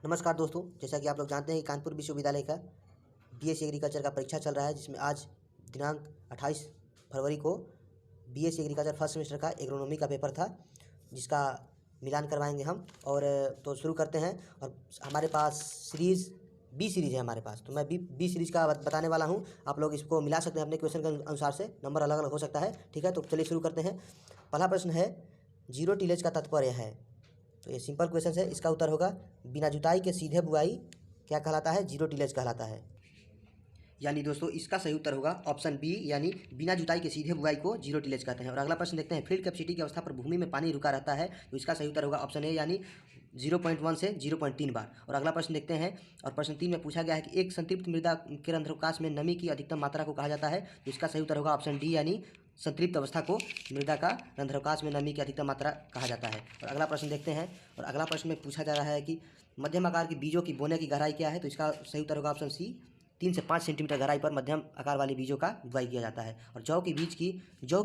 नमस्कार दोस्तों, जैसा कि आप लोग जानते हैं कि कानपुर विश्वविद्यालय का बीएससी एग्रीकल्चर का परीक्षा चल रहा है, जिसमें आज दिनांक 28 फरवरी को बीएससी एग्रीकल्चर फर्स्ट सेमेस्टर का एग्रोनॉमी का पेपर था, जिसका मिलान करवाएंगे हम। और तो शुरू करते हैं। और हमारे पास बी सीरीज़ है हमारे पास, तो मैं बी सीरीज़ का बताने वाला हूँ। आप लोग इसको मिला सकते हैं अपने क्वेश्चन के अनुसार से, नंबर अलग अलग हो सकता है। ठीक है, तो चलिए शुरू करते हैं। पहला प्रश्न है, जीरो टिलेज का तात्पर्य है। तो ये सिंपल क्वेश्चन है, इसका उत्तर होगा बिना जुताई के सीधे बुआई क्या कहलाता है? जीरो टिलेज कहलाता है। यानी दोस्तों इसका सही उत्तर होगा ऑप्शन बी, यानी बिना जुताई के सीधे बुआई को जीरो टिलेज कहते हैं। और अगला प्रश्न देखते हैं, फील्ड कैपेसिटी की अवस्था पर भूमि में पानी रुका रहता है, तो इसका सही उत्तर होगा ऑप्शन ए, यानी 0.1 से 0.3 बार। और अगला प्रश्न देखते हैं, और प्रश्न 3 में पूछा गया है कि एक संतृप्त मृदा के रंध्रावकाश में नमी की अधिकतम मात्रा को कहा जाता है, तो इसका सही उत्तर होगा ऑप्शन डी, यानी संतृप्त अवस्था को मृदा का रंध्रावकाश में नमी की अधिकतम मात्रा कहा जाता है। और अगला प्रश्न देखते हैं, और अगला प्रश्न में पूछा जा रहा है कि मध्यम आकार के बीजों की बोने की गहराई क्या है, तो इसका सही उत्तर होगा ऑप्शन सी, 3 से 5 सेंटीमीटर गहराई पर मध्यम आकार वाले बीजों का बुआई किया जाता है। और जौ की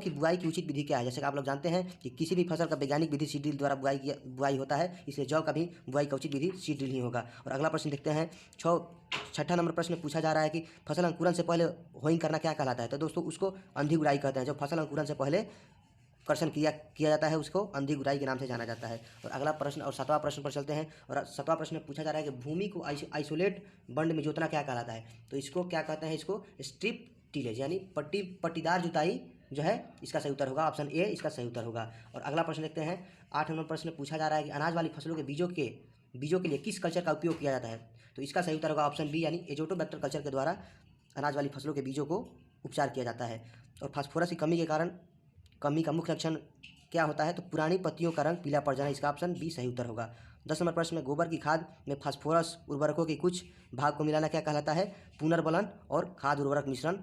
बुआई की उचित विधि क्या है? जैसे कि आप लोग जानते हैं कि किसी भी फसल का वैज्ञानिक विधि सीड ड्रिल द्वारा बुआई होता है, इसलिए जौ का भी बुआई का उचित विधि सीड ड्रिल ही होगा। और अगला प्रश्न देखते हैं, छठा नंबर प्रश्न में पूछा जा रहा है कि फसल अंकुरण से पहले होइंग करना क्या कहलाता है? तो दोस्तों उसको अंधी गुड़ाई कहते हैं। जब फसल अंकुरण से पहले कर्षण किया जाता है, उसको अंधी गुड़ाई के नाम से जाना जाता है। और अगला प्रश्न और 7वां प्रश्न पर चलते हैं। और 7वां प्रश्न में पूछा जा रहा है कि भूमि को आइसोलेट बंड में जोतना क्या कहलाता है? तो इसको क्या कहते हैं? इसको स्ट्रिप टिलेज, यानी पट्टीदार जुताई जो है, इसका सही उत्तर होगा ऑप्शन ए, इसका सही उत्तर होगा। और अगला प्रश्न देखते हैं, 8 नंबर प्रश्न में पूछा जा रहा है कि अनाज वाली फसलों के बीजों के लिए किस कल्चर का उपयोग किया जाता है? तो इसका सही उत्तर होगा ऑप्शन बी, यानी एजोटोबैक्टर कल्चर के द्वारा अनाज वाली फसलों के बीजों को उपचार किया जाता है। और फास्फोरस की कमी के कारण कमी का मुख्य लक्षण क्या होता है? तो पुरानी पत्तियों का रंग पीला पड़ जाना, इसका ऑप्शन बी सही उत्तर होगा। 10 नंबर प्रश्न में गोबर की खाद में फास्फोरस उर्वरकों के कुछ भाग को मिलाना क्या कहलाता है? पुनर्बलन और खाद उर्वरक मिश्रण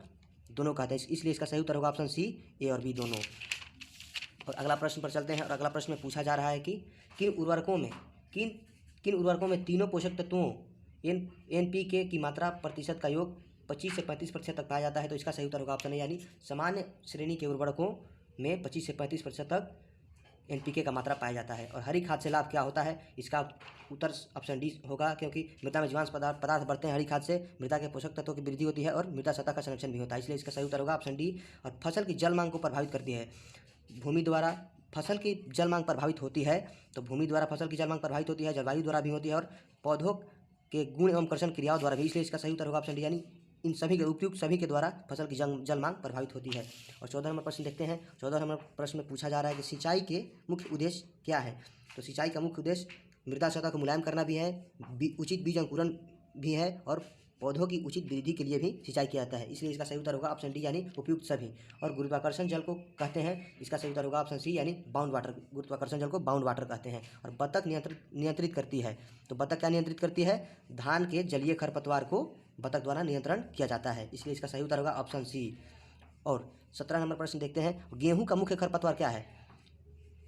दोनों कहते हैं, इसलिए इसका सही उत्तर होगा ऑप्शन सी, ए और बी दोनों। और अगला प्रश्न पर चलते हैं। और अगला प्रश्न में पूछा जा रहा है कि किन उर्वरकों में तीनों पोषक तत्वों NPK की मात्रा प्रतिशत का योग 25 से 35% तक पाया जाता है? तो इसका सही उत्तर होगा ऑप्शन ए, यानी सामान्य श्रेणी के उर्वरकों में 25 से 35% तक NPK का मात्रा पाया जाता है। और हरी खाद से लाभ क्या होता है? इसका उत्तर ऑप्शन डी होगा, क्योंकि मृदा में जीवांश पदार्थ बढ़ते हैं। हरी खाद से मृदा के पोषक तत्वों की वृद्धि होती है और मृदा सतह का संरक्षण भी होता है, इसलिए इसका सही उत्तर होगा ऑप्शन डी। और फसल की जल मांग को प्रभावित करती है भूमि द्वारा, फसल की जल मांग प्रभावित होती है, तो भूमि द्वारा फसल की जल मांग प्रभावित होती है, जलवायु द्वारा भी होती है, और पौधों के गुण एवं कर्षण क्रियाओं द्वारा भी, इसलिए इसका सही उत्तर होगा ऑप्शन डी, यानी इन सभी के उपयुक्त सभी के द्वारा फसल की जल मांग प्रभावित होती है। और 14 नंबर प्रश्न देखते हैं। 14 नंबर प्रश्न में पूछा जा रहा है कि सिंचाई के मुख्य उद्देश्य क्या है? तो सिंचाई का मुख्य उद्देश्य मृदा सतह को मुलायम करना भी है, उचित बीज अंकुरण भी है, और पौधों की उचित वृद्धि के लिए भी सिंचाई किया जाता है, इसलिए इसका सही उत्तर होगा ऑप्शन डी, यानी उपयुक्त सभी। और गुरुत्वाकर्षण जल को कहते हैं, इसका सही उत्तर होगा ऑप्शन सी, यानी बाउंड वाटर। गुरुत्वाकर्षण जल को बाउंड वाटर कहते हैं। और बतख नियंत्रित करती है, तो बतख क्या नियंत्रित करती है? धान के जलीय खरपतवार को बतख द्वारा नियंत्रण किया जाता है, इसलिए इसका सही उत्तर होगा ऑप्शन सी। और 17 नंबर प्रश्न देखते हैं, गेहूं का मुख्य खरपतवार क्या है?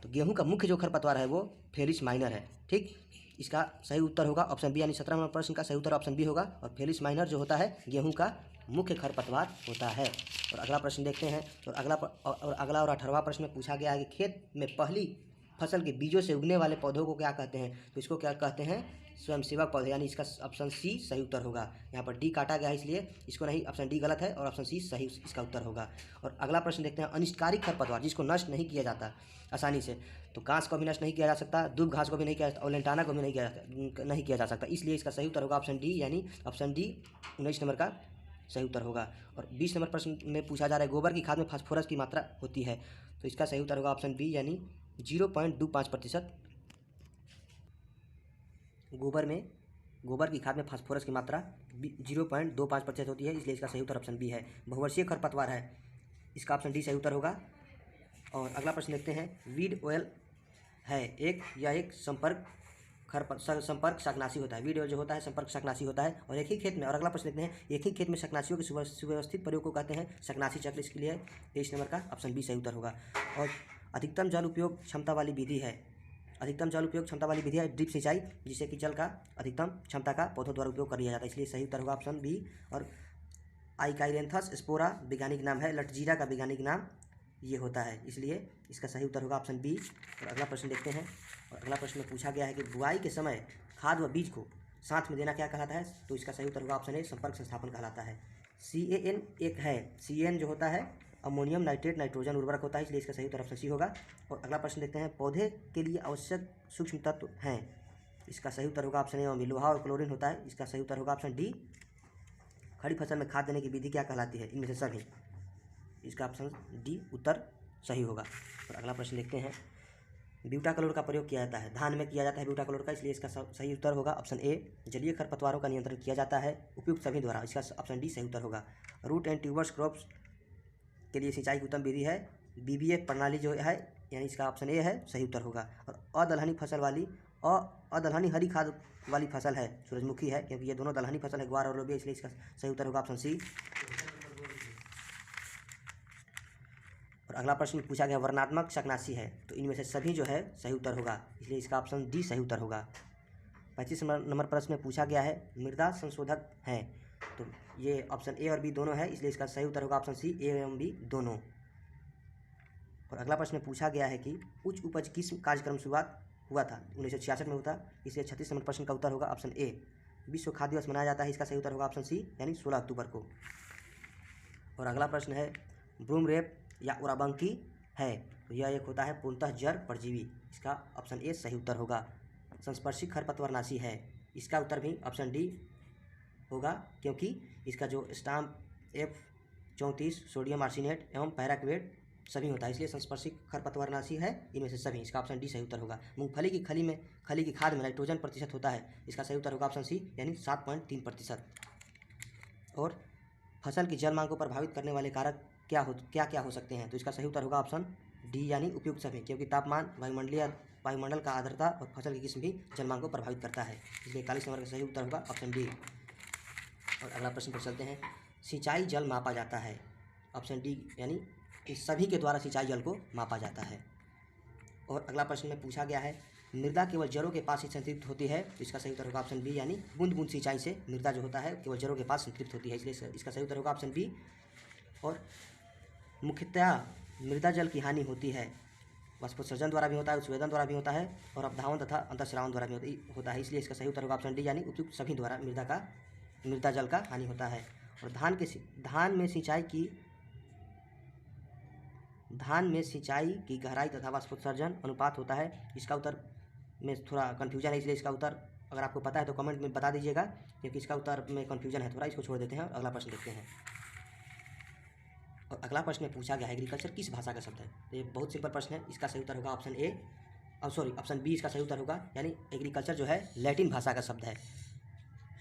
तो गेहूं का मुख्य जो खरपतवार है वो फेलिस माइनर है। ठीक, इसका सही उत्तर होगा ऑप्शन बी, यानी 17 नंबर प्रश्न का सही उत्तर ऑप्शन बी होगा। और फेलिस माइनर जो होता है गेहूं का मुख्य खरपतवार होता है। और अगला प्रश्न देखते हैं। और अगला और 18वां प्रश्न में पूछा गया है कि खेत में पहली फसल के बीजों से उगने वाले पौधों को क्या कहते हैं? तो इसको क्या कहते हैं? स्वयंसेवक पौधे, यानी इसका ऑप्शन सी सही उत्तर होगा। यहाँ पर डी काटा गया है, इसलिए इसको नहीं, ऑप्शन डी गलत है और ऑप्शन सी सही इसका उत्तर होगा। और अगला प्रश्न देखते हैं, अनिष्टकारी खरपतवार जिसको नष्ट नहीं किया जाता आसानी से, तो घास को भी नष्ट नहीं किया जा सकता, दूब घास को भी नहीं किया जा सकता, और लेंटाना को भी नहीं किया जा सकता, इसलिए इसका सही उत्तर होगा ऑप्शन डी, यानी ऑप्शन डी 19 नंबर का सही उत्तर होगा। और 20 नंबर प्रश्न में पूछा जा रहा है, गोबर की खाद में फास्फोरस की मात्रा होती है, तो इसका सही उत्तर होगा ऑप्शन बी, यानी 0.25%। गोबर की खाद में फास्फोरस की मात्रा 0.25% होती है, इसलिए इसका सही उत्तर ऑप्शन बी है। बहुवर्षीय खरपतवार है, इसका ऑप्शन डी सही उत्तर होगा। और अगला प्रश्न देखते हैं, वीड ऑयल है एक संपर्क शाकनाशी होता है। वीड ऑयल जो होता है संपर्क शाकनाशी होता है, और एक ही खेत में। और अगला प्रश्न देखते हैं, एक ही खेत में शाकनाशियों के सुव्यवस्थित प्रयोग को कहते हैं शाकनाशी चक्र, इसके लिए 23 नंबर का ऑप्शन बी सही उत्तर होगा। और अधिकतम जल उपयोग क्षमता वाली विधि है ड्रिप सिंचाई, जिससे कि जल का अधिकतम क्षमता का पौधों द्वारा उपयोग कर लिया जाता है, इसलिए सही उत्तर होगा ऑप्शन बी। और आइकाइरेंथस स्पोरा वैज्ञानिक नाम है, लटजीरा का वैज्ञानिक नाम ये होता है, इसलिए इसका सही उत्तर होगा ऑप्शन बी। और अगला प्रश्न देखते हैं। और अगला प्रश्न में पूछा गया है कि बुआई के समय खाद व बीज को साथ में देना क्या कहलाता है? तो इसका सही उत्तर होगा ऑप्शन ए, संपर्क संस्थापन कहलाता है। CAN एक है, CAN जो होता है अमोनियम नाइट्रेट नाइट्रोजन उर्वरक होता है, इसलिए इसका सही उत्तर ऑप्शन सी होगा। और अगला प्रश्न देखते हैं, पौधे के लिए आवश्यक सूक्ष्म तत्व हैं, इसका सही उत्तर होगा ऑप्शन ए, लोहा और क्लोरीन होता है, इसका सही उत्तर होगा ऑप्शन डी। खड़ी फसल में खाद देने की विधि क्या कहलाती है? इनमें से सभी, इसका ऑप्शन डी उत्तर सही होगा। और अगला प्रश्न देखते हैं, ब्यूटाक्लोर का प्रयोग किया जाता है, धान में किया जाता है ब्यूटाक्लोर का, इसलिए इसका सही उत्तर होगा ऑप्शन ए। जलीय खरपतवारों का नियंत्रण किया जाता है उपयुक्त सभी द्वारा, इसका ऑप्शन डी सही उत्तर होगा। रूट एंड ट्यूबर्स क्रॉप्स के लिए सिंचाई की उत्तम विधि है BBF प्रणाली जो है, यानी इसका ऑप्शन ए है, सही उत्तर होगा। और अदलहनी फसल वाली अदलहनी हरी खाद वाली फसल है सूरजमुखी है, क्योंकि ये दोनों दलहनी फसल है, ग्वार और लोबिया, इसलिए इसका सही उत्तर होगा ऑप्शन सी। और अगला प्रश्न पूछा गया, वर्णात्मक शाकनाशी है, तो इनमें से सभी जो है सही उत्तर होगा, इसलिए इसका ऑप्शन डी सही उत्तर होगा। 25 नंबर प्रश्न में पूछा गया है, मृदा संशोधक हैं, तो ये ऑप्शन ए और बी दोनों है, इसलिए इसका सही उत्तर होगा ऑप्शन सी, ए एवं बी दोनों। और अगला प्रश्न में पूछा गया है कि उच्च उपज किस कार्यक्रम शुरुआत हुआ था? 1966 में हुआ, इसलिए 36 नंबर प्रश्न का उत्तर होगा ऑप्शन ए। विश्व खाद्य दिवस मनाया जाता है, इसका सही उत्तर होगा ऑप्शन सी, यानी 16 अक्टूबर को। और अगला प्रश्न है, ब्रूम रेप या उराबंकी है, तो यह एक होता है पूर्णतः जड़ परजीवी, इसका ऑप्शन ए सही उत्तर होगा। संस्पर्शी खरपतवारनाशी है, इसका उत्तर भी ऑप्शन डी होगा, क्योंकि इसका जो स्टाम्प F34 सोडियम आर्सेनेट एवं पैराक्वेट सभी होता है, इसलिए संस्पर्शी खरपतवारनाशी है इनमें से सभी, इसका ऑप्शन डी सही उत्तर होगा। मूंगफली की खली की खाद में नाइट्रोजन प्रतिशत होता है, इसका सही उत्तर होगा ऑप्शन सी, यानी 7.3%। और फसल की जल मांग को प्रभावित करने वाले कारक क्या हो सकते हैं? तो इसका सही उत्तर होगा ऑप्शन डी, यानी उपयुक्त सभी, क्योंकि तापमान, वायुमंडल का आर्द्रता और फसल की किस्म भी जल मांग को प्रभावित करता है, इसलिए 41 नंबर का सही उत्तर होगा ऑप्शन डी। और अगला प्रश्न पर चलते हैं, सिंचाई जल मापा जाता है, ऑप्शन डी, यानी इस सभी के द्वारा सिंचाई जल को मापा जाता है। और अगला प्रश्न में पूछा गया है, मृदा केवल जड़ों के पास ही संतृप्त होती है, तो इसका सही उत्तर होगा ऑप्शन बी, यानी बूंद बूंद सिंचाई से मृदा जो होता है केवल जड़ों के पास संतृप्त होती है, इसलिए इसका सही उत्तर होगा ऑप्शन बी। और मुख्यतः मृदा जल की हानि होती है, वाष्पोत्सर्जन द्वारा भी होता है, उत्सर्जन द्वारा भी होता है, और अपधावन तथा अंतःस्रावन द्वारा भी होता है, इसलिए इसका सही उत्तर होगा ऑप्शन डी, यानी उपयुक्त सभी द्वारा मृदा जल का हानि होता है। और धान में सिंचाई की गहराई तथा वाष्पोत्सर्जन अनुपात होता है, इसका उत्तर में थोड़ा कन्फ्यूजन है, इसलिए इसका उत्तर अगर आपको पता है तो कमेंट में बता दीजिएगा, क्योंकि इसका उत्तर में कन्फ्यूजन है थोड़ा, इसको छोड़ देते हैं और अगला प्रश्न देखते हैं। और अगला प्रश्न में पूछा गया है, एग्रीकल्चर किस भाषा का शब्द है? तो ये बहुत सिंपल प्रश्न है, इसका सही उत्तर होगा ऑप्शन ए, ऑप्शन बी इसका सही उत्तर होगा, यानी एग्रीकल्चर जो है लैटिन भाषा का शब्द है।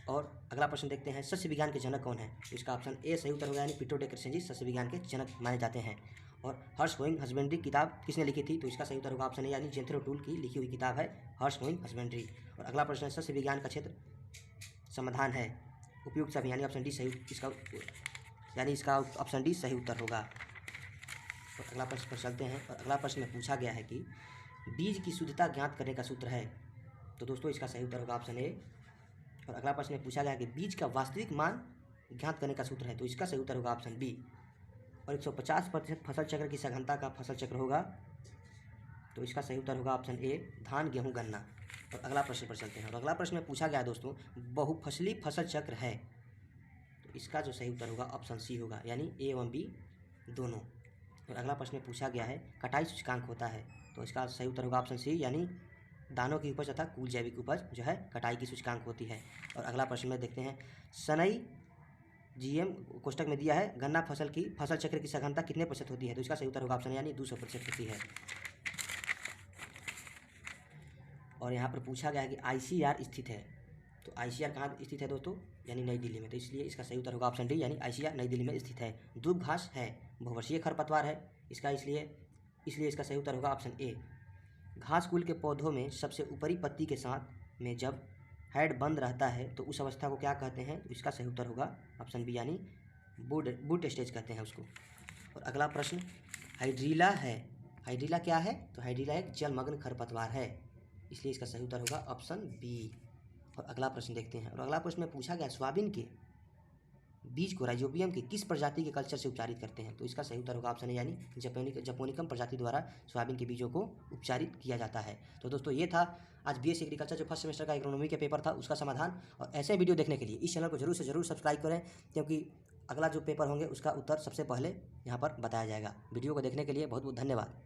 और अगला प्रश्न देखते हैं, सस्य विज्ञान के जनक कौन है? तो इसका ऑप्शन ए सही उत्तर होगा, यानी पिटो डे क्रिश्चियन जी सस्य विज्ञान के जनक माने जाते हैं। और हर्ष गोइंग हस्बेंड्री किताब किसने लिखी थी? तो इसका सही उत्तर होगा ऑप्शन ए, यानी जेंथरो टूल की लिखी हुई किताब है हर्ष गोइंग हस्बेंड्री। और अगला प्रश्न है, सस्य विज्ञान का क्षेत्र समाधान है उपयुक्त सभी, यानी ऑप्शन डी सही, इसका ऑप्शन डी सही उत्तर होगा। और अगला प्रश्न पर चलते हैं। और अगला प्रश्न में पूछा गया है कि बीज की शुद्धता ज्ञात करने का सूत्र है, तो दोस्तों इसका सही उत्तर होगा ऑप्शन ए। और अगला प्रश्न में पूछा गया कि बीज का वास्तविक मान ज्ञात करने का सूत्र है, तो इसका सही उत्तर होगा ऑप्शन बी। और 150% फसल चक्र की सघनता का फसल चक्र होगा, तो इसका सही उत्तर होगा ऑप्शन ए, धान गेहूं गन्ना। और अगला प्रश्न पर चलते हैं। और अगला प्रश्न में पूछा गया दोस्तों, बहुफसली फसल चक्र है, तो इसका जो सही उत्तर होगा ऑप्शन सी होगा, यानी ए एवं बी दोनों। और अगला प्रश्न में पूछा गया है, कटाई सूचकांक होता है, तो इसका सही उत्तर होगा ऑप्शन सी, यानी दानों की उपज तथा कुल जैविक उपज जो है कटाई की सूचकांक होती है। और अगला प्रश्न में देखते हैं, सनई GM कोष्टक में दिया है, गन्ना फसल चक्र की सघनता कितने प्रतिशत होती है, तो इसका सही उत्तर होगा ऑप्शन यानी 200% होती है। और यहाँ पर पूछा गया है कि ICR स्थित है, तो ICR कहाँ स्थित है दोस्तों, यानी नई दिल्ली में, तो इसलिए इसका सही उत्तर होगा ऑप्शन डी, यानी ICR नई दिल्ली में स्थित है। दूब घास है, बहुवर्षीय खरपतवार है, इसका इसलिए इसका सही उत्तर होगा ऑप्शन ए। घास कुल के पौधों में सबसे ऊपरी पत्ती के साथ में जब हेड बंद रहता है तो उस अवस्था को क्या कहते हैं, तो इसका सही उत्तर होगा ऑप्शन बी, यानी बूट स्टेज कहते हैं उसको। और अगला प्रश्न, हाइड्रीला है, हाइड्रीला क्या है, तो हाइड्रीला एक जलमग्न खरपतवार है, इसलिए इसका सही उत्तर होगा ऑप्शन बी। और अगला प्रश्न देखते हैं। और अगला प्रश्न में पूछा गया, सोयाबीन के बीज को राइजोबियम की किस प्रजाति के कल्चर से उपचारित करते हैं? तो इसका सही उत्तर होगा ऑप्शन ए यानी जपोनिकम प्रजाति द्वारा सोयाबीन के बीजों को उपचारित किया जाता है। तो दोस्तों ये था आज बीएससी एग्रीकल्चर जो फर्स्ट सेमेस्टर का एग्रोनॉमी का पेपर था उसका समाधान। और ऐसे वीडियो देखने के लिए इस चैनल को जरूर से जरूर सब्सक्राइब करें, क्योंकि अगला जो पेपर होंगे उसका उत्तर सबसे पहले यहाँ पर बताया जाएगा। वीडियो को देखने के लिए बहुत बहुत धन्यवाद।